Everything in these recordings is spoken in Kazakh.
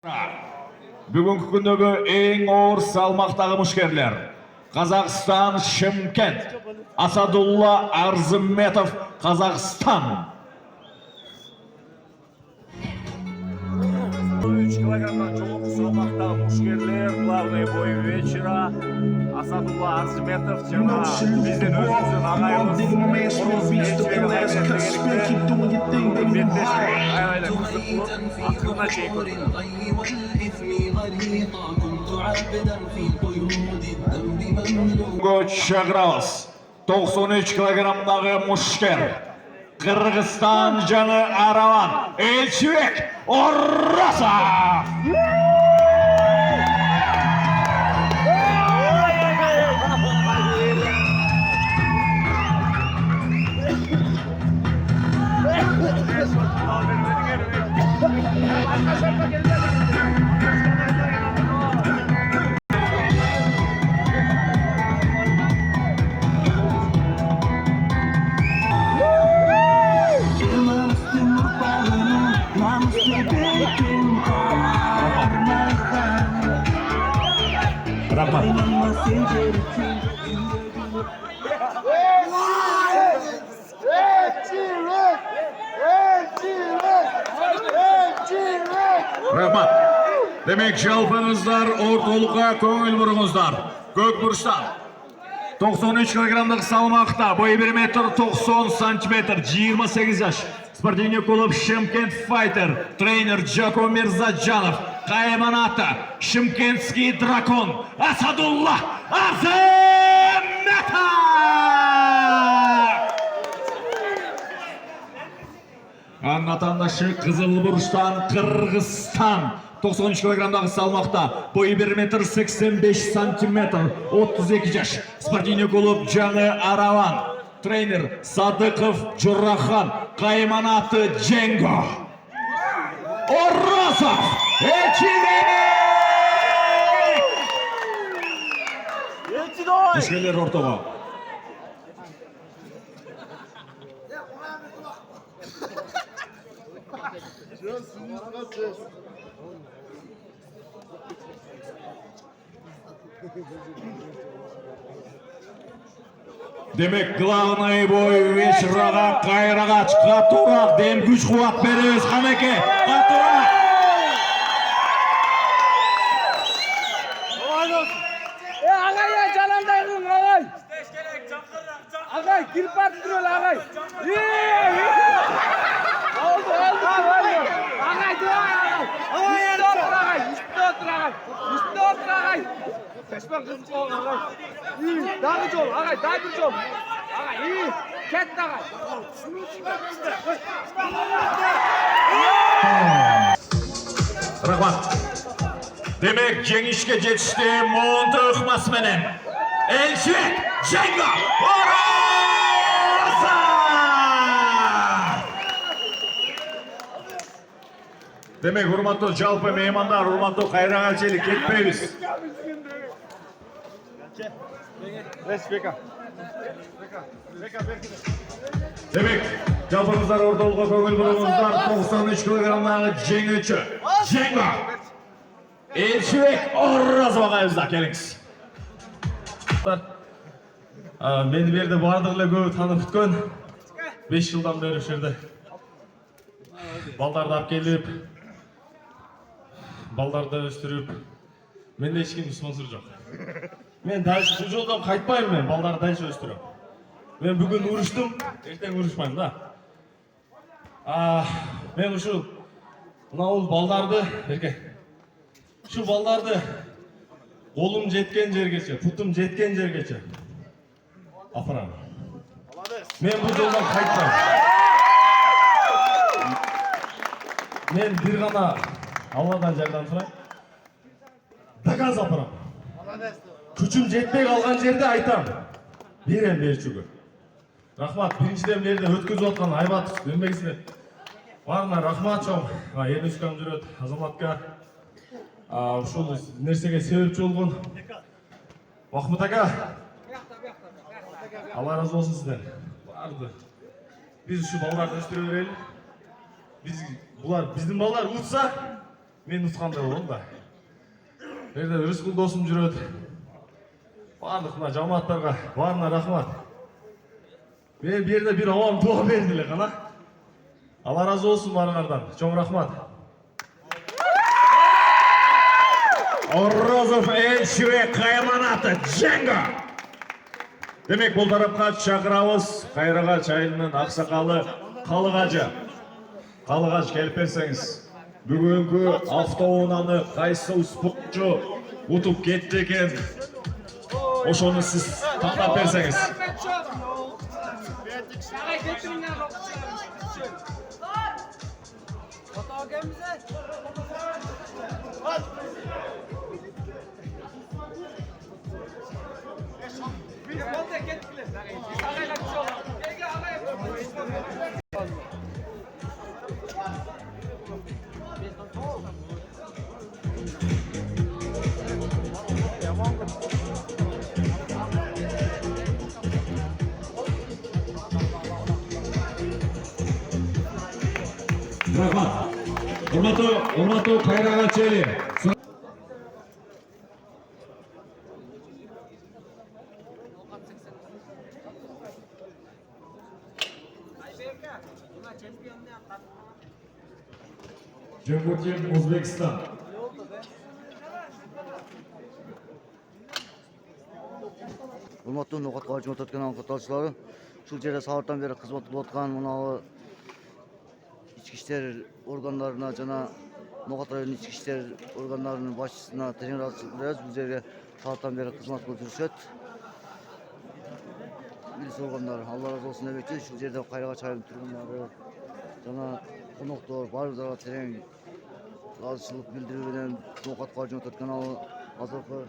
Бүгінгі күндегі ең ауыр салмақтағы мушкерлер Қазақстан Шымкент Асадулла Арзыметов Қазақстан 3 килограммдан жоғары салмақтағы мушкерлер главный бой вечера Асадулла Арзыметов жана биздин өзүбүздүн агайыбыз Орус Ечбегин аябай кызык болот. Акырына чейин Чагырабыз 93 килограммдағы мушкер Кыргызстан жаны Араван Элчибек Оррасов. Рахмат. Демек жалпыңыздар ортолыққа көңіл бұрыңыздар. Көк бұрыштан 93 килограммдық салмақта бойы 1 метр 90 сантиметр 28 жаш спортивный клуб Шымкент Файтер тренер Джако Мирзаджанов Кайманаты Шымкентский дракон Асадулла Арзыметов. Анатандашы қызыл бұрыштан Қырғызстан 93 килограммдағы салмақта бойы 1 метр 85 сантиметр 32 жаш спортивный клуб Жаны Араван тренер Садықов Журахан Кайманаты Дженго Оррасов Мушкерлер ортаға. Демек, главный бой вечерага кайрага катуrak дем күч кубат беребиз Хамеке. Катуrak. Агай, жаландайгын агай. Агай, кирип барып туралы агай. Oldu. Agay, üstte otur agay. Kaçmak kızık ol agay. İyi, daha bir yol agay, daha bir yol. Agay, iyi, kettin agay. Рахмат. Демек, жеңишке жетишти Монты ыкмасыменен Элчибек Дженго Оррасов. Демек, урматтуу жалпы меймандар, урматтуу кайрага чейли кетпейбиз. Демек, жалпыңыздар ортолукка көңүл буруңуздар. 93 килограммдагы жеңүүчү Дженго Элчибек Оррасов агайыбызда келиңиз. Мени берде бардык эле көбү таанып бүткөн. 5 жылдан бери ушул жерде балдарды алып келип, балдарды өстүрүп, менде эч ким спонсор жок. Мен дальше бул жолдон кайтпайм, мен балдарды дальше өстүрөм. Мен бүгүн уруштум, эртең урушпайм да. Мен ушул мына балдарды, эрке. Ушул балдарды колум жеткен жергече, путум жеткен жергече апарам. Мен бул жолдон кайтпайм. Мен бир гана Алладан жардам сурайм. Дагаз апарам. Күчүм жетпей калган жерде айтам. Берем берчүгө. Рахмат, биринчиден жерде өткөзүп аткан Айбат Дөмбекисине баарына рахмат чоң. Эрнүшкам жүрөт, Азаматка ушул нерсеге себепчи болгон Махмут ака. Алла разы болсун сизден. Барды. Биз ушу балдарды өстүрө берели. Булар биздин балдар утса, мен ұтқандай болдым да. Жерде Рыскүл досым жүреді. Барлық мына жамааттарға барына рахмат. Мен берде бір ауам дуа берділер қана. Алла разы болсын барыңардан. Чоң рахмат. Орозов Эльшеве Кайманаты Дженго. Демек бұл тарапқа шақырамыз Қайраға чайының ақсақалы Қалығажы. Қалығаж келіп берсеңіз. Бүгінгі автоунаны қайсы спортшы ұтып кетті екен. Ошоны сіз тақтап берсеңіз. Рахмат. Урматтуу Кайраға чейли. Джембуртин Өзбекстан. Урматтуу Ноқатқа қызмет өткөн каталыштары, ушул жерде сабыртан бери кызмат кылып аткан мына ички иштер органдарына жана Ноқат районунун ички иштер органдарынын башчысына терең беребиз. Бул жерге сабыртан бери кызмат кылып жүрүшөт. Милиция органдары Алла разы болсун демекчи, ушул жерде Кайрага чайдын тургундары жана коноктор баардыгына терең ыраазычылык билдирүү менен Ноқатка қызмет өткөн азыркы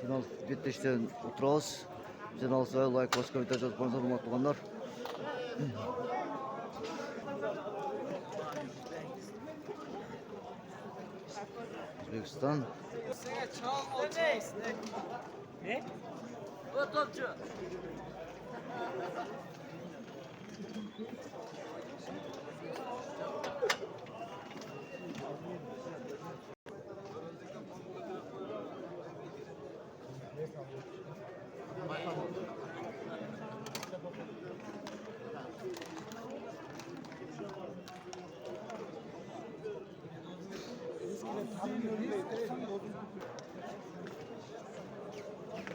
финал беттештен отурабыз. Bizden alsaya like başka kommentar yazmanızı unutmayınlar. Özbekistan. Ne? O topçu.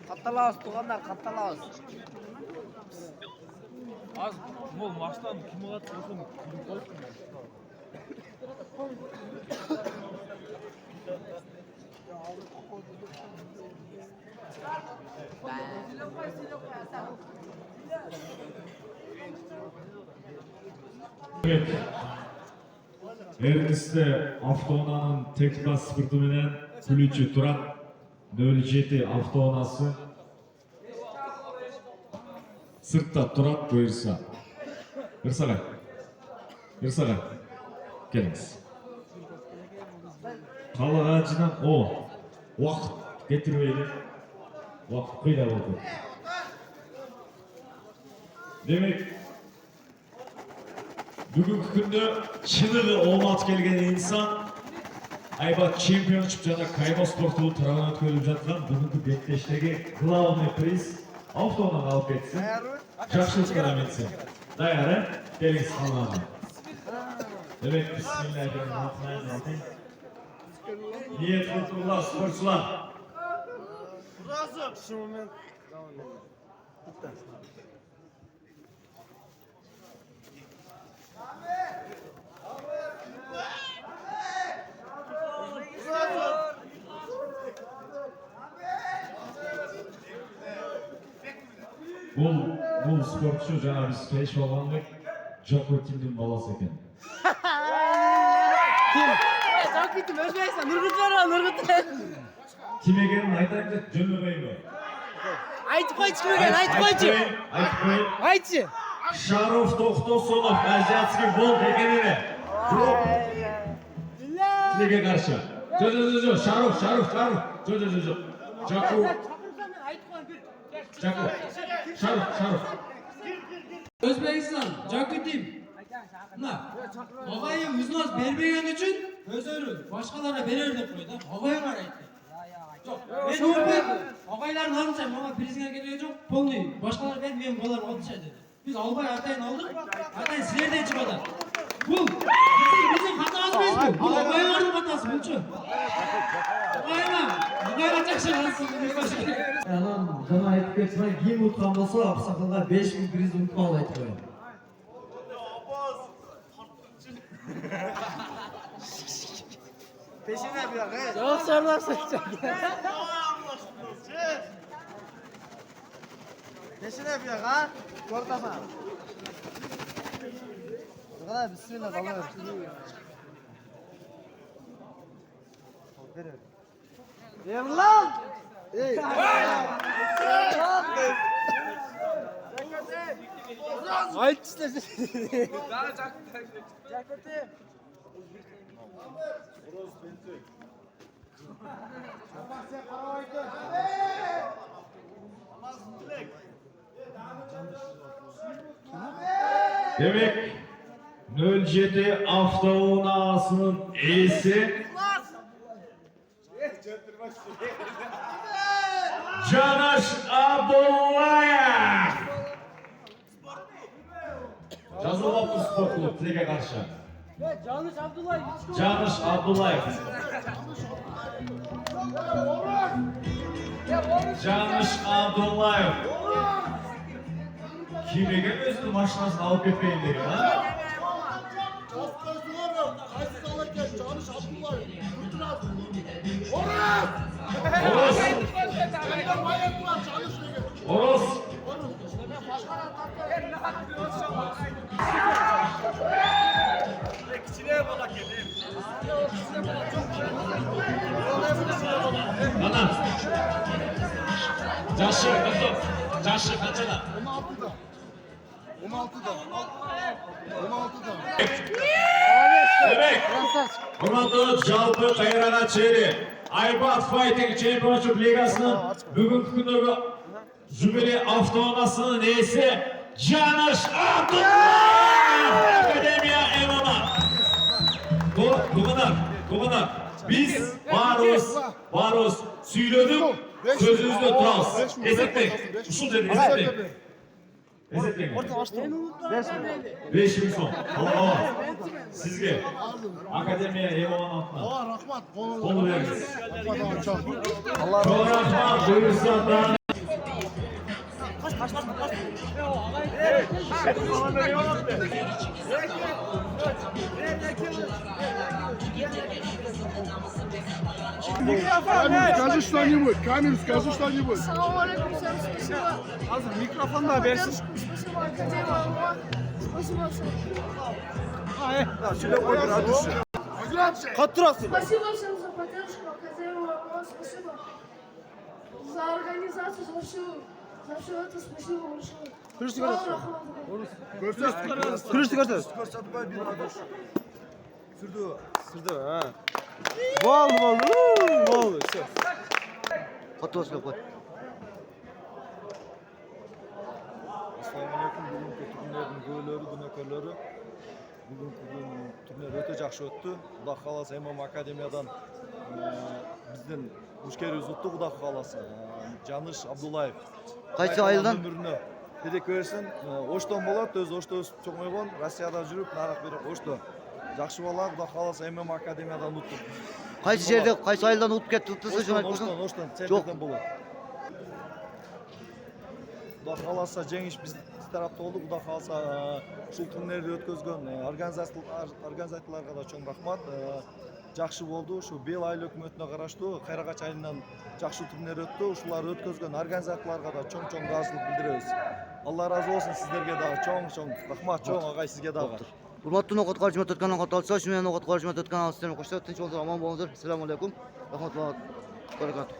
Катталабыз туугандар, катталабыз. Az mol maçtan kim katılsın kim kalsın. Evet. Ernest'te avtoonanın tek bas spırtı menen Kulücü Turan 07 avtoonası sırtta Turan buyursa. Bir sağa. Geliniz. Kalı ağacından o vakit getirmeyle vakit kıyla oldu. Demek бүгүнкү күндө чыныгы оомат келген инсан Айбат чемпионшип жана кайма спорту тарабынан өткөрүлүп жаткан бүгүнкү беттештеги главный приз автоунан алып кетсин. Жакшылыкка раментсин. Даяр, келиңиз калган. Демек, бисмиллахиррахманиррахим. Ниет кылыңыздар спортчулар. Şu moment. Бул спортчу жана биз келишип алгандык Жакотиндин баласы экен. Жакотин Өзбекстан, Нургутбек. Ким экенин айтайын деп жөнөбөйбү? Айтып койчу ким экен, айтып койчу. Айтчы. Шаров Токтосунов азиатский волк экенин. Неге каршы? Жо, Шаров. Жо. Шаров. Özbekistan, Jakutim. Mına Ogay'a üznoz bermegen üçün özörü başkalarına berer dep koydu. Ogay karaydı. Yok. Ben Nurpek Ogayların alınca ama prizine geliyor çok polnuy. Başkaları vermeyen bolar olmuş dedi. Biz Albay Atay'ın aldık. Atay sizlerden çıkmadı. Bu bizim hatamız biz bu. Bu Ogayların hatası bu için. Ogay'a çakşın alsın. Anam jana aytып кетсин, кийин уткан болсо аксакалга 5000 приз унутмагыла айтып коём. Çok sarılarsın. Neşine yapıyor ha? Korkama. Ne kadar bismillah kalır. Ver lan! Ey! Ay işte. Ceketi. Demek 07 avtounasının eğisi Camış Abdullayev. Жазылып спорт клуб Тилеге каршы. Camış Abdullah. Camış Abdullayev. Camış Abdullayev. Kimege özünü maşinasını alıp ketpeyin деген, ha? Oros. Mana. Jaşı kaçta? Jaşı kaçta? 16'da. Demek. Hurmatlı Жалпы Кайрана Чери Aybat Fighting Championship Ligasının bugünkü gündeki Zübeli avtounasının neyse Camış Abdullah Akademiya MMA. Kuğunar. Biz varız, söyledik, sözümüzde durarız. Ezetmek, usul dedi, ezetmek. Ezetmek. 5 yıl son. Allah. Sizge Akademiya MMA altına. Rahmat. Konu veririz. Allah Çok rahmat, buyursan da. Скажи что-нибудь, Камиль, скажи что-нибудь. Салам алейкум, всем спасибо. Hazır mikrofon da versin. Спасибо, Академия АМА. Спасибо всем. Şöyle koy biraz düşün. Katırasın. Спасибо всем за поддержку, Академия АМА. Спасибо. За организацию, за все это спасибо большое. Kırıştı Слава göster. Рахматову. Kırıştı göster. Sürdü ha. Oldu. Fotoğrafına koy. Assalamualaikum. Bugungi turnirning go'llari, gunokorlari. Bugungi turnir o'ta yaxshi o'tdi. Xudo xolasa MMA Akademiyadan bizdan mushkariz o'tdi, xudo xolasa. Camış Abdullayev. Qaysi ayıldan? Dedek versin. Oshton bo'ladi, o'zi Oshton o'sib cho'qmaygan. Rossiyada yurib, narx berib Oshton. Yaxshi bola, xudo xolasa MMA Akademiyadan o'tdi. Qaysi yerdə, qaysi ayıldan unutup ketdi, şunu aytmışsın. Oshton, Çok. Çerkez'den bo'ladi. Xudo xolasa jengish biz tarafta oldu. Xudo xolasa shu turnirni o'tkazgan organizatorlarga da cho'ng rahmat. Yaxshi bo'ldi. Shu Belay hukumatına qarashdi. Qayrag'ach ayından yaxshi turnir o'tdi. Shular o'tkazgan organizatorlarga da cho'ng rozilik bildiramiz. Alloh razı olsun sizlarga da cho'ng rahmat, cho'ng og'ay sizga da. Hurmatlı Noqat qarşıma tutqandan qatorsa, shuni Noqat qarşıma tutqan sizlarga qo'shilib, tinch bo'linglar, omon bo'linglar. Assalomu alaykum. Rahmatullohi va barakatuh.